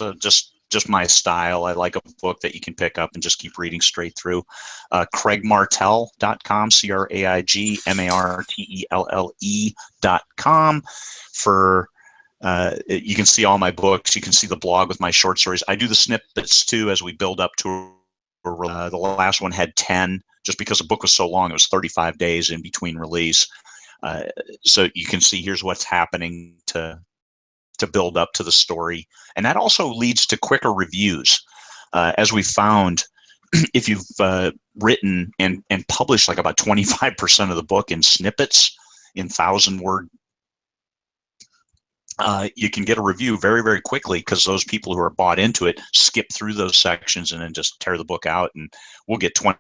just my style. I like a book that you can pick up and just keep reading straight through. CraigMartelle.com, CraigMartelle.com. For you can see all my books. You can see the blog with my short stories. I do the snippets too as we build up to the last one had 10. Just because the book was so long, it was 35 days in between release. So you can see here's what's happening to build up to the story. And that also leads to quicker reviews. As we found, if you've written and published like about 25% of the book in snippets, in 1,000-word, you can get a review very, very quickly because those people who are bought into it skip through those sections and then just tear the book out, and we'll get 20,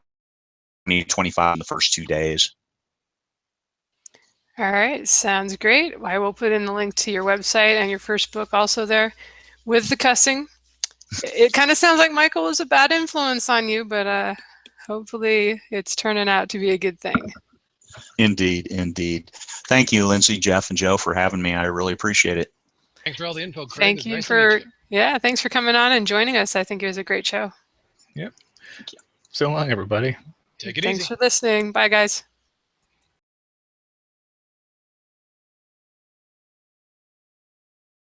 25 in the first 2 days. All right, sounds great. I will put in the link to your website and your first book also there with the cussing. It kind of sounds like Michael was a bad influence on you, but hopefully it's turning out to be a good thing. Indeed, indeed. Thank you, Lindsay, Jeff, and Joe for having me. I really appreciate it. Thanks for all the info, Craig. Thank you for, yeah, thanks for coming on and joining us. I think it was a great show. Yep. So long, everybody. Take it easy. Thanks for listening. Bye, guys.